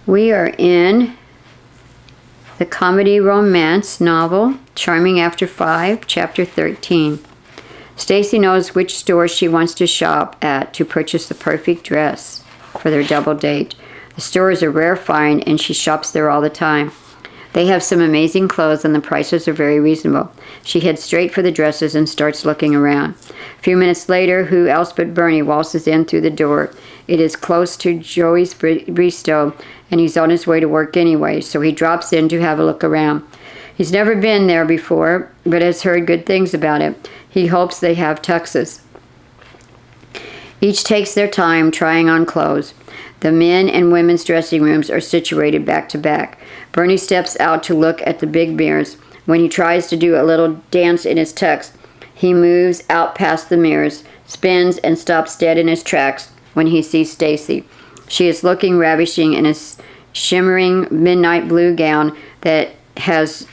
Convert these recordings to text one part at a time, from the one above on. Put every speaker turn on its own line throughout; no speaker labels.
We are in the comedy romance novel, Charming After 5, Chapter 13. Stacy knows which store she wants to shop at to purchase the perfect dress for their double date. The store is a rare find, and she shops there all the time. They have some amazing clothes, and the prices are very reasonable. She heads straight for the dresses and starts looking around. A few minutes later, who else but Bernie waltzes in through the door. It is close to Joey's bistro, and he's on his way to work anyway, so he drops in to have a look around. He's never been there before, but has heard good things about it. He hopes they have tuxes. Each takes their time trying on clothes. The men and women's dressing rooms are situated back to back. Bernie steps out to look at the big mirrors. When he tries to do a little dance in his tux, he moves out past the mirrors, spins, and stops dead in his tracks when he sees Stacy. She is looking ravishing in a shimmering midnight blue gown that has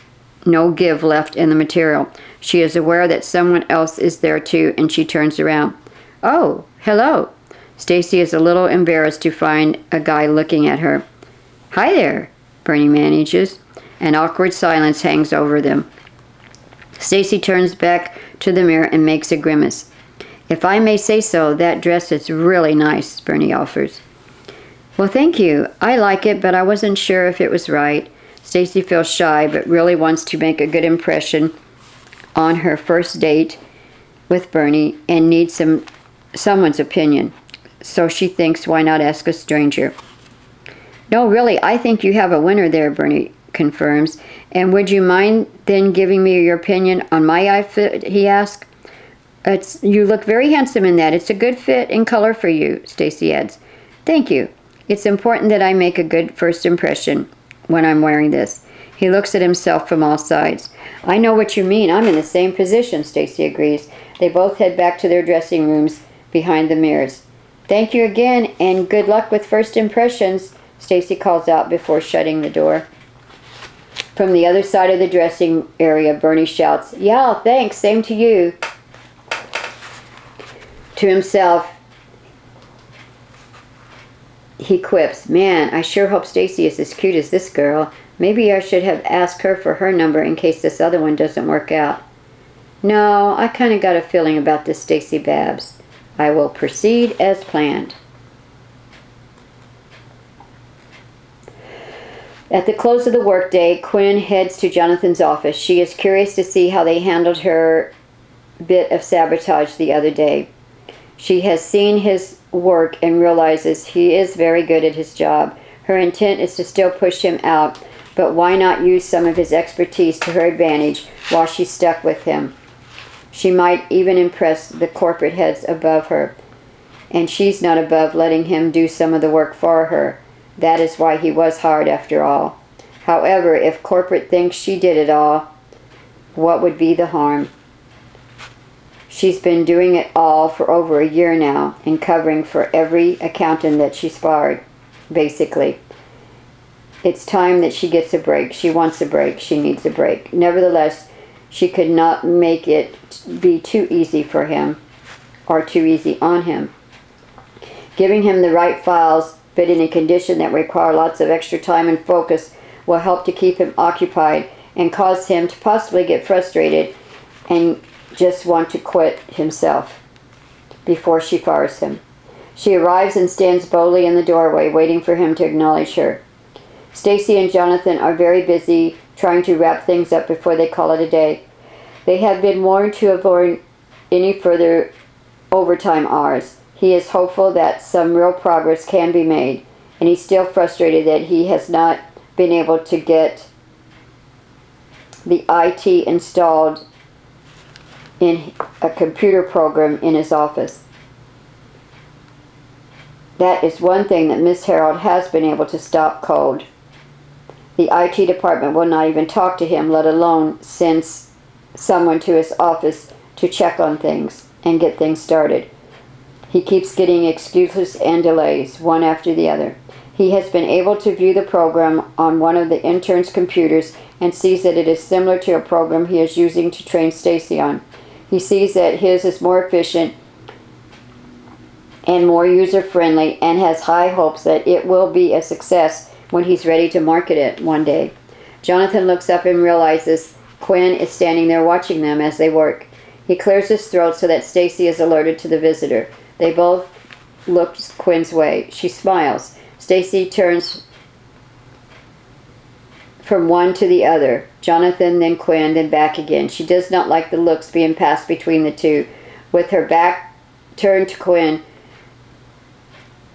no give left in the material. She is aware that someone else is there too, and she turns around. "Oh, hello." Stacy is a little embarrassed to find a guy looking at her. "Hi there," Bernie manages. An awkward silence hangs over them. Stacy turns back to the mirror and makes a grimace. "If I may say so, that dress is really nice," Bernie offers. "Well, thank you. I like it, but I wasn't sure if it was right." Stacy feels shy, but really wants to make a good impression on her first date with Bernie and needs someone's opinion. So she thinks, why not ask a stranger? "No, really, I think you have a winner there," Bernie confirms. "And would you mind then giving me your opinion on my outfit?" he asks. "You look very handsome in that. It's a good fit and color for you," Stacy adds. "Thank you. It's important that I make a good first impression when I'm wearing this." He looks at himself from all sides. "I know what you mean. I'm in the same position," Stacy agrees. They both head back to their dressing rooms behind the mirrors. "Thank you again, and good luck with first impressions," Stacy calls out before shutting the door. From the other side of the dressing area, Bernie shouts, "Yeah, thanks, same to you." To himself, he quips, "Man, I sure hope Stacy is as cute as this girl. Maybe I should have asked her for her number in case this other one doesn't work out. No, I kind of got a feeling about this Stacy Babes. I will proceed as planned." At the close of the workday, Quinn heads to Jonathan's office. She is curious to see how they handled her bit of sabotage the other day. She has seen his work and realizes he is very good at his job. Her intent is to still push him out, but why not use some of his expertise to her advantage while she's stuck with him? She might even impress the corporate heads above her, and she's not above letting him do some of the work for her. That is why he was hired after all. However, if corporate thinks she did it all, what would be the harm? She's been doing it all for over a year now and covering for every accountant that she's fired, basically. It's time that she gets a break. She wants a break. She needs a break. Nevertheless, she could not make it be too easy for him or too easy on him. Giving him the right files, but in a condition that require lots of extra time and focus, will help to keep him occupied and cause him to possibly get frustrated and just want to quit himself before she fires him. She arrives and stands boldly in the doorway, waiting for him to acknowledge her. Stacy and Jonathan are very busy trying to wrap things up before they call it a day. They have been warned to avoid any further overtime hours. He is hopeful that some real progress can be made, and he's still frustrated that he has not been able to get the IT installed in a computer program in his office. That is one thing that Miss Herald has been able to stop cold. The IT department will not even talk to him, let alone send someone to his office to check on things and get things started. He keeps getting excuses and delays, one after the other. He has been able to view the program on one of the intern's computers and sees that it is similar to a program he is using to train Stacy on. He sees that his is more efficient and more user-friendly and has high hopes that it will be a success when he's ready to market it one day. Jonathan looks up and realizes Quinn is standing there watching them as they work. He clears his throat so that Stacy is alerted to the visitor. They both look Quinn's way. She smiles. Stacy turns from one to the other. Jonathan, then Quinn, then back again. She does not like the looks being passed between the two. With her back turned to Quinn,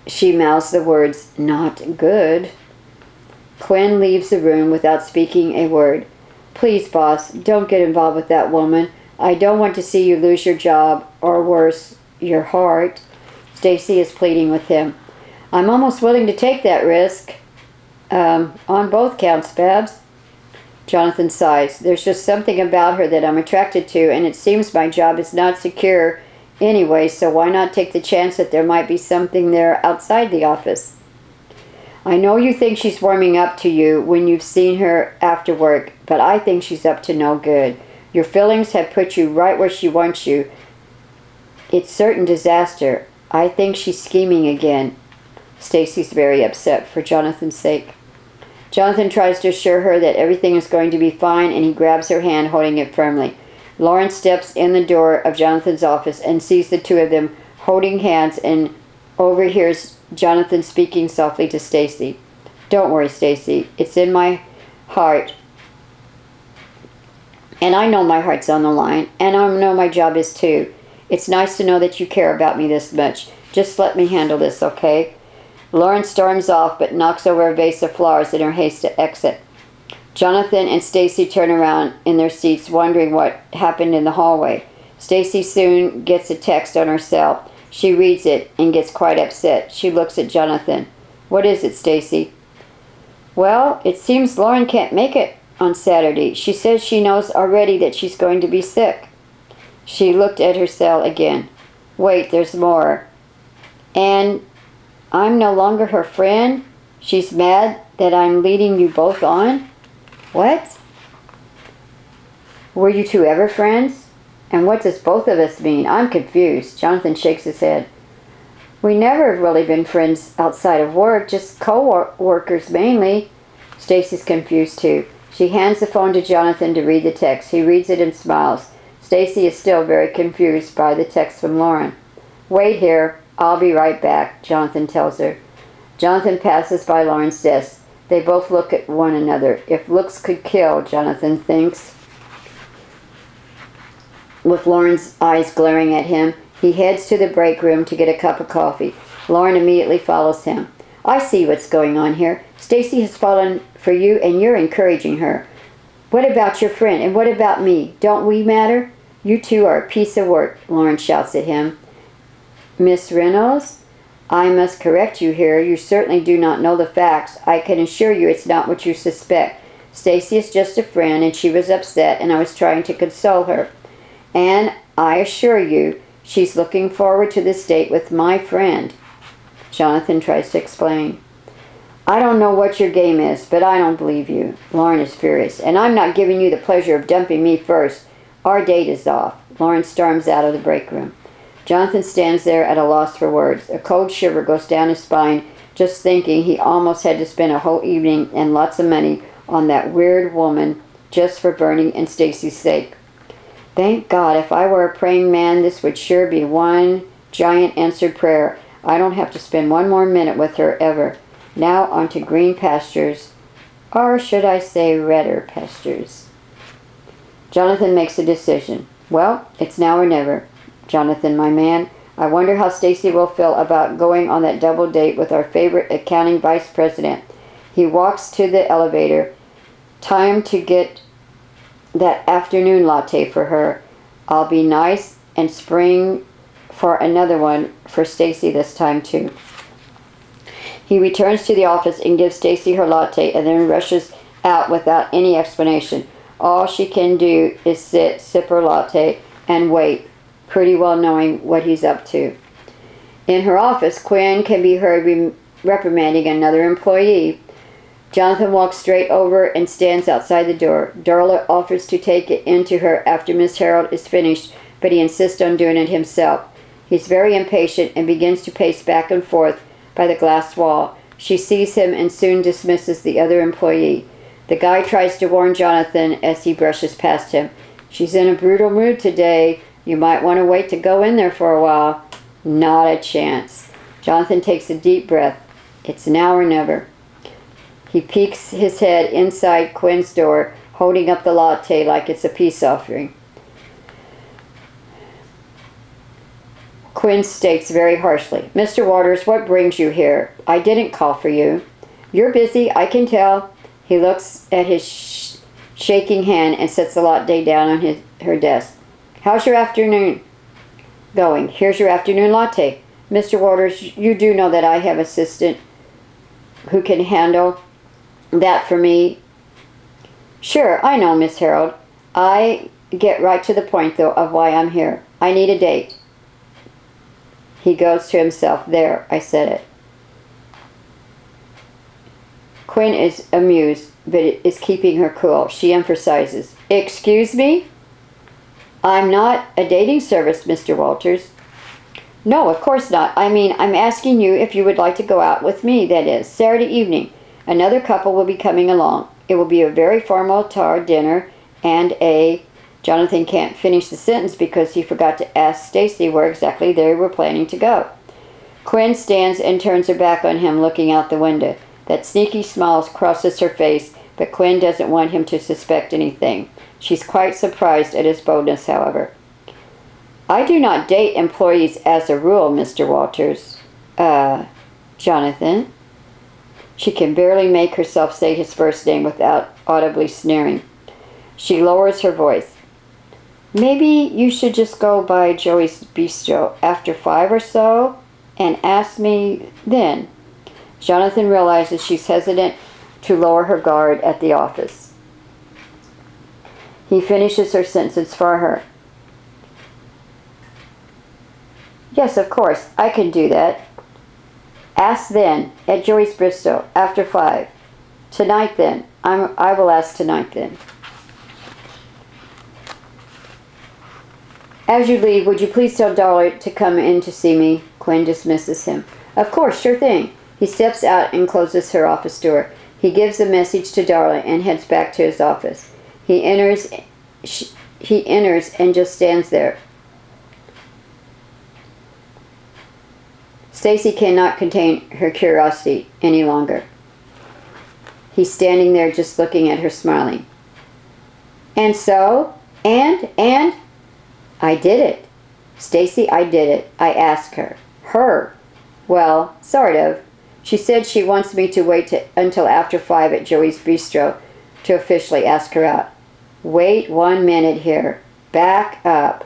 she mouths the words, "Not good." Quinn leaves the room without speaking a word. "Please, boss, don't get involved with that woman. I don't want to see you lose your job, or worse, your heart." Stacy is pleading with him. "I'm almost willing to take that risk. On both counts, Babs." Jonathan sighs. "There's just something about her that I'm attracted to, and it seems my job is not secure anyway, so why not take the chance that there might be something there outside the office? I know you think she's warming up to you when you've seen her after work, but I think she's up to no good. Your feelings have put you right where she wants you. It's certain disaster. I think she's scheming again." Stacy's very upset for Jonathan's sake. Jonathan tries to assure her that everything is going to be fine, and he grabs her hand, holding it firmly. Lauren steps in the door of Jonathan's office and sees the two of them holding hands and overhears Jonathan speaking softly to Stacy. "Don't worry, Stacy. It's in my heart. And I know my heart's on the line, and I know my job is too. It's nice to know that you care about me this much. Just let me handle this, okay?" Lauren storms off but knocks over a vase of flowers in her haste to exit. Jonathan and Stacy turn around in their seats, wondering what happened in the hallway. Stacy soon gets a text on her cell. She reads it and gets quite upset. She looks at Jonathan. "What is it, Stacy?" "Well, it seems Lauren can't make it on Saturday. She says she knows already that she's going to be sick." She looked at her cell again. "Wait, there's more. And I'm no longer her friend? She's mad that I'm leading you both on? What? Were you two ever friends? And what does both of us mean? I'm confused." Jonathan shakes his head. "We never have really been friends outside of work, just co-workers mainly." Stacy's confused too. She hands the phone to Jonathan to read the text. He reads it and smiles. Stacy is still very confused by the text from Lauren. "Wait here. I'll be right back," Jonathan tells her. Jonathan passes by Lauren's desk. They both look at one another. If looks could kill, Jonathan thinks. With Lauren's eyes glaring at him, he heads to the break room to get a cup of coffee. Lauren immediately follows him. "I see what's going on here. Stacy has fallen for you and you're encouraging her. What about your friend, and what about me? Don't we matter? You two are a piece of work," Lauren shouts at him. "Miss Reynolds, I must correct you here. You certainly do not know the facts. I can assure you it's not what you suspect. Stacy is just a friend, and she was upset, and I was trying to console her. And I assure you, she's looking forward to this date with my friend." Jonathan tries to explain. "I don't know what your game is, but I don't believe you." Lauren is furious. "And I'm not giving you the pleasure of dumping me first. Our date is off." Lauren storms out of the break room. Jonathan stands there at a loss for words. A cold shiver goes down his spine just thinking he almost had to spend a whole evening and lots of money on that weird woman just for Bernie and Stacy's sake. Thank God, if I were a praying man, this would sure be one giant answered prayer. I don't have to spend one more minute with her ever. Now on to green pastures, or should I say redder pastures. Jonathan makes a decision. "Well, it's now or never. Jonathan, my man, I wonder how Stacy will feel about going on that double date with our favorite accounting vice president." He walks to the elevator. "Time to get that afternoon latte for her. I'll be nice and spring for another one for Stacy this time too." He returns to the office and gives Stacy her latte and then rushes out without any explanation. All she can do is sit, sip her latte, and wait, pretty well knowing what he's up to. In her office, Quinn can be heard reprimanding another employee. Jonathan walks straight over and stands outside the door. Darla offers to take it into her after Miss Herald is finished, but he insists on doing it himself. He's very impatient and begins to pace back and forth by the glass wall. She sees him and soon dismisses the other employee. The guy tries to warn Jonathan as he brushes past him. She's in a brutal mood today. You might want to wait to go in there for a while. Not a chance. Jonathan takes a deep breath. It's now or never. He peeks his head inside Quinn's door, holding up the latte like it's a peace offering. Quinn states very harshly, Mr. Waters, what brings you here? I didn't call for you. You're busy, I can tell. He looks at his shaking hand and sets the latte down on her desk. How's your afternoon going? Here's your afternoon latte. Mr. Waters, you do know that I have an assistant who can handle that for me. Sure, I know, Miss Herald. I get right to the point, though, of why I'm here. I need a date. He goes to himself. There, I said it. Quinn is amused, but is keeping her cool. She emphasizes, Excuse me? I'm not a dating service, Mr. Walters. No, of course not. I mean, I'm asking you if you would like to go out with me, that is, Saturday evening. Another couple will be coming along. It will be a very formal tar dinner and a... Jonathan can't finish the sentence because he forgot to ask Stacy where exactly they were planning to go. Quinn stands and turns her back on him, looking out the window. That sneaky smile crosses her face, but Quinn doesn't want him to suspect anything. She's quite surprised at his boldness, however. I do not date employees as a rule, Mr. Walters. Jonathan? She can barely make herself say his first name without audibly sneering. She lowers her voice. Maybe you should just go by Joey's Bistro after 5 or so and ask me then. Jonathan realizes she's hesitant to lower her guard at the office. He finishes her sentence for her. Yes, of course, I can do that. Ask then, at Joey's Bistro, after 5. Tonight then. I will ask tonight then. As you leave, would you please tell Dolly to come in to see me? Quinn dismisses him. Of course, sure thing. He steps out and closes her office door. He gives the message to Darla and heads back to his office. He enters and just stands there. Stacy cannot contain her curiosity any longer. He's standing there just looking at her, smiling. And so? And? I did it. Stacy, I did it. I asked her. Her? Well, sort of. She said she wants me to wait until after 5 at Joey's Bistro to officially ask her out. Wait 1 minute here. Back up.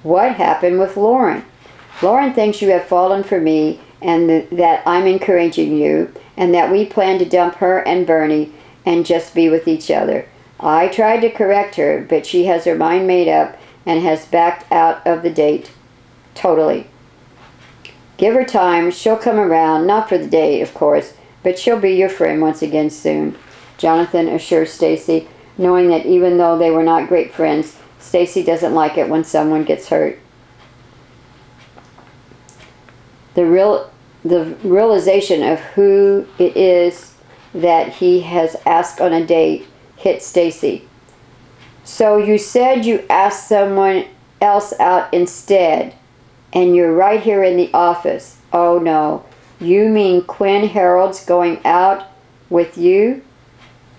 What happened with Lauren? Lauren thinks you have fallen for me and that I'm encouraging you and that we plan to dump her and Bernie and just be with each other. I tried to correct her, but she has her mind made up and has backed out of the date. Totally. Give her time. She'll come around. Not for the date, of course, but she'll be your friend once again soon. Jonathan assures Stacy, knowing that even though they were not great friends, Stacy doesn't like it when someone gets hurt. The realization of who it is that he has asked on a date hit Stacy. So you said you asked someone else out instead, and you're right here in the office. Oh no, you mean Quinn Herald's going out with you?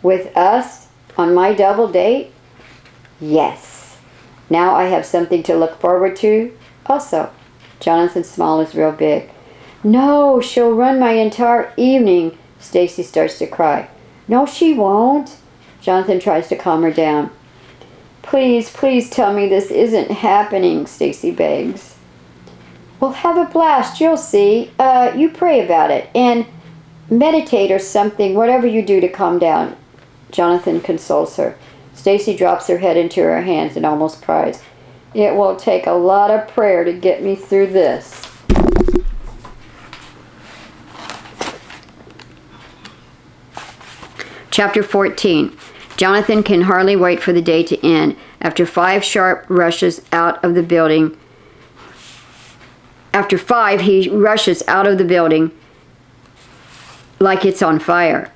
With us? On my double date? Yes. Now I have something to look forward to also. Jonathan's smile is real big. No, she'll run my entire evening. Stacy starts to cry. No, she won't. Jonathan tries to calm her down. Please tell me this isn't happening, Stacy begs. Well, have a blast, you'll see. You pray about it and meditate or something, whatever you do to calm down. Jonathan consoles her. Stacy drops her head into her hands and almost cries. It will take a lot of prayer to get me through this. Chapter 14. Jonathan can hardly wait for the day to end. After 5 sharp rushes out of the building. After 5, he rushes out of the building like it's on fire.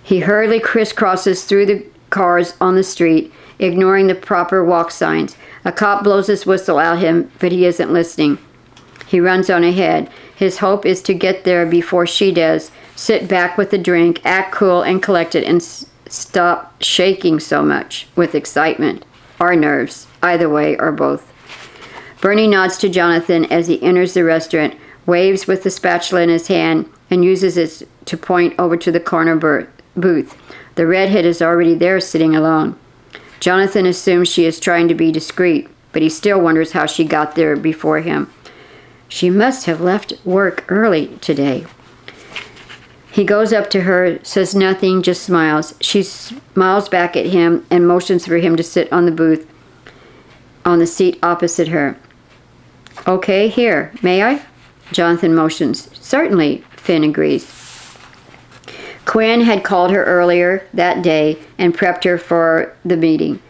He hurriedly crisscrosses through the cars on the street, ignoring the proper walk signs. A cop blows his whistle at him, but he isn't listening. He runs on ahead. His hope is to get there before she does, sit back with a drink, act cool and collected, and stop shaking so much with excitement or nerves, either way or both. Bernie nods to Jonathan as he enters the restaurant, waves with the spatula in his hand, and uses it to point over to the corner booth. The redhead is already there, sitting alone. Jonathan assumes she is trying to be discreet, but he still wonders how she got there before him. She must have left work early today. He goes up to her, says nothing, just smiles. She smiles back at him and motions for him to sit on the seat opposite her. Okay, here, may I? Jonathan motions. Certainly, Finn agrees. Quinn had called her earlier that day and prepped her for the meeting.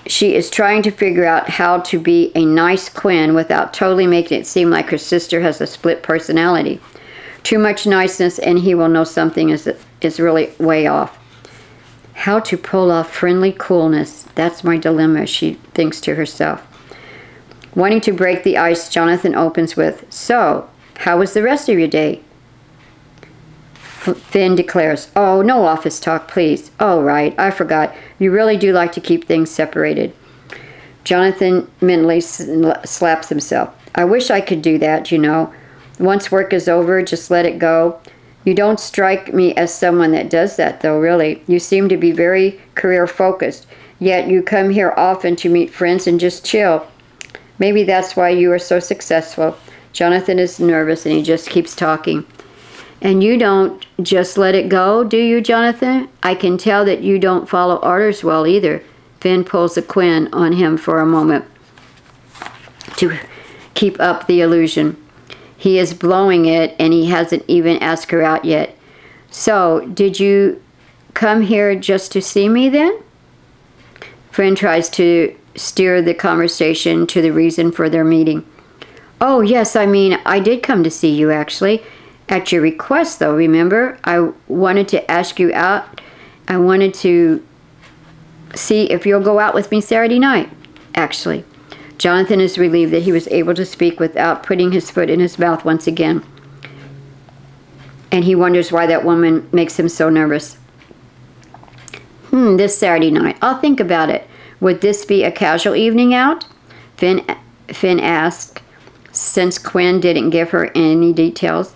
She is trying to figure out how to be a nice Quinn without totally making it seem like her sister has a split personality. Too much niceness and he will know something is really way off. How to pull off friendly coolness. That's my dilemma, she thinks to herself. Wanting to break the ice, Jonathan opens with, So, how was the rest of your day? Finn declares, Oh, no office talk, please. Oh, right, I forgot. You really do like to keep things separated. Jonathan mentally slaps himself. I wish I could do that, you know. Once work is over, just let it go. You don't strike me as someone that does that, though, really. You seem to be very career-focused, yet you come here often to meet friends and just chill. Maybe that's why you are so successful. Jonathan is nervous, and he just keeps talking. And you don't just let it go, do you, Jonathan? I can tell that you don't follow orders well, either. Finn pulls a Quinn on him for a moment to keep up the illusion. He is blowing it, and he hasn't even asked her out yet. So, did you come here just to see me, then? Finn tries to steer the conversation to the reason for their meeting. Oh, yes, I did come to see you, actually. At your request, though, remember? I wanted to ask you out. I wanted to see if you'll go out with me Saturday night, actually. Jonathan is relieved that he was able to speak without putting his foot in his mouth once again. And he wonders why that woman makes him so nervous. This Saturday night. I'll think about it. Would this be a casual evening out? Finn asked, since Quinn didn't give her any details.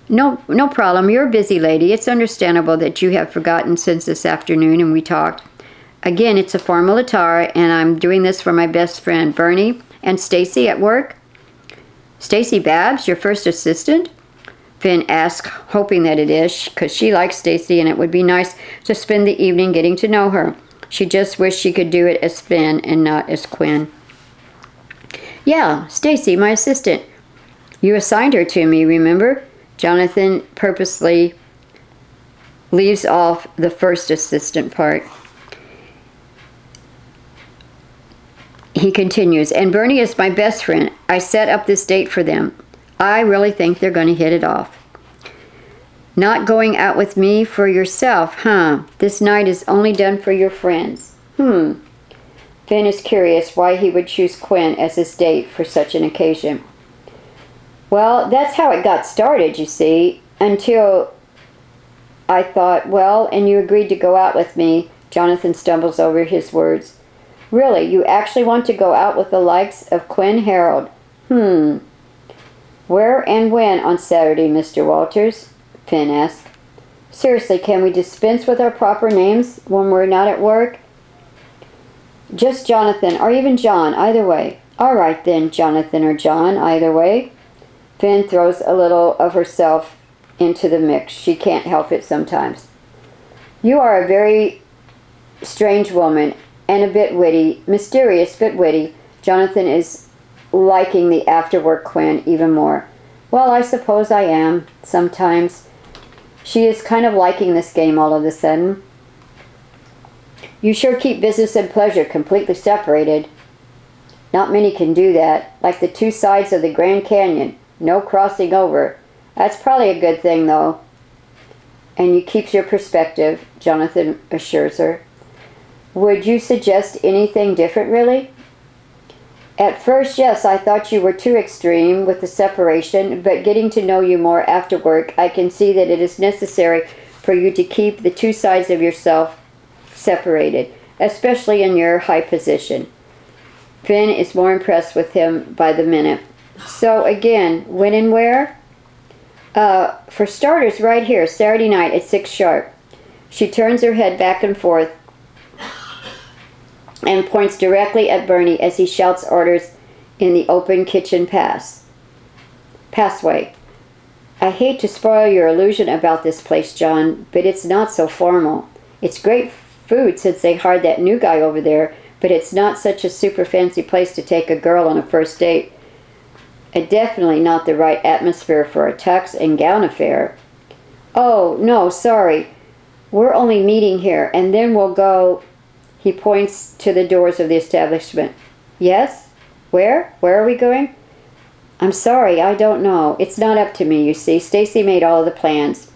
No problem. You're a busy lady. It's understandable that you have forgotten since this afternoon and we talked. Again, it's a formal attire, and I'm doing this for my best friend, Bernie, and Stacy at work. Stacy Babes, your first assistant? Finn asked, hoping that it is, because she likes Stacy, and it would be nice to spend the evening getting to know her. She just wished she could do it as Finn and not as Quinn. Yeah, Stacy, my assistant. You assigned her to me, remember? Jonathan purposely leaves off the first assistant part. He continues, and Bernie is my best friend. I set up this date for them. I really think they're going to hit it off. Not going out with me for yourself, huh? This night is only done for your friends. Finn is curious why he would choose Quinn as his date for such an occasion. Well, that's how it got started, you see, until I thought, well, and you agreed to go out with me. Jonathan stumbles over his words. Really, you actually want to go out with the likes of Quinn Herald? Where and when on Saturday, Mr. Walters? Finn asked. Seriously, can we dispense with our proper names when we're not at work? Just Jonathan, or even John, either way. All right then, Jonathan or John, either way. Finn throws a little of herself into the mix. She can't help it sometimes. You are a very strange woman, and a bit witty, mysterious but witty. Jonathan is liking the after-work Quinn even more. Well, I suppose I am, sometimes. She is kind of liking this game all of a sudden. You sure keep business and pleasure completely separated. Not many can do that, like the two sides of the Grand Canyon. No crossing over. That's probably a good thing, though. And you keep your perspective, Jonathan assures her. Would you suggest anything different, really? At first, yes, I thought you were too extreme with the separation, but getting to know you more after work, I can see that it is necessary for you to keep the two sides of yourself separated, especially in your high position. Finn is more impressed with him by the minute. So again, when and where? For starters, right here, Saturday night at 6 sharp. She turns her head back and forth and points directly at Bernie as he shouts orders in the open kitchen passway. I hate to spoil your illusion about this place, John, but it's not so formal. It's great food since they hired that new guy over there, but it's not such a super fancy place to take a girl on a first date. And definitely not the right atmosphere for a tux and gown affair. Oh, no, sorry. We're only meeting here, and then we'll go... He points to the doors of the establishment. Yes? Where? Where are we going? I'm sorry, I don't know. It's not up to me, you see. Stacy made all of the plans.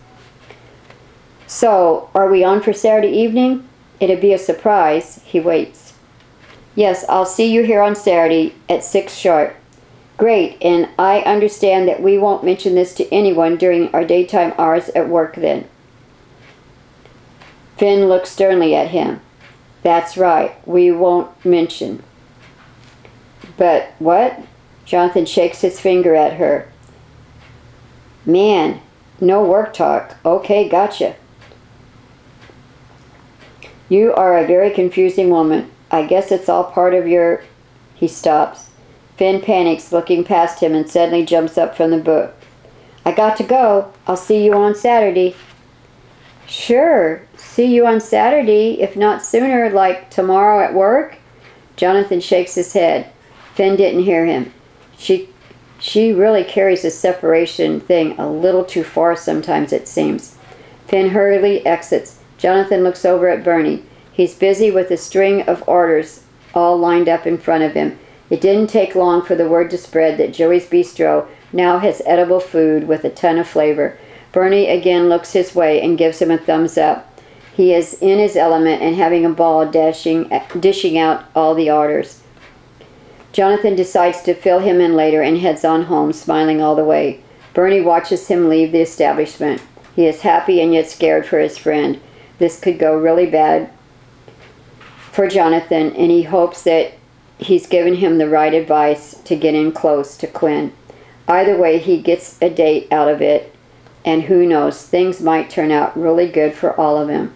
So, are we on for Saturday evening? It'd be a surprise. He waits. Yes, I'll see you here on Saturday at 6 sharp. Great, and I understand that we won't mention this to anyone during our daytime hours at work then. Finn looks sternly at him. That's right, we won't mention. But what? Jonathan shakes his finger at her. Man, no work talk. Okay, gotcha. You are a very confusing woman. I guess it's all part of your... He stops. Finn panics, looking past him, and suddenly jumps up from the book. I got to go. I'll see you on Saturday. Sure. See you on Saturday, if not sooner, like tomorrow at work? Jonathan shakes his head. Finn didn't hear him. She really carries the separation thing a little too far sometimes, it seems. Finn hurriedly exits. Jonathan looks over at Bernie. He's busy with a string of orders all lined up in front of him. It didn't take long for the word to spread that Joey's Bistro now has edible food with a ton of flavor. Bernie again looks his way and gives him a thumbs up. He is in his element and having a ball dishing out all the orders. Jonathan decides to fill him in later and heads on home, smiling all the way. Bernie watches him leave the establishment. He is happy and yet scared for his friend. This could go really bad for Jonathan, and he hopes that he's given him the right advice to get in close to Quinn. Either way, he gets a date out of it, and who knows, things might turn out really good for all of them.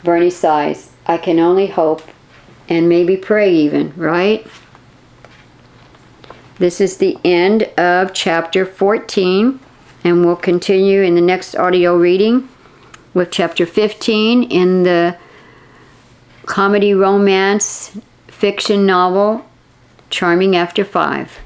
Bernie sighs. I can only hope, and maybe pray even, right? This is the end of chapter 14, and we'll continue in the next audio reading with chapter 15 in the comedy romance fiction novel Charming After 5.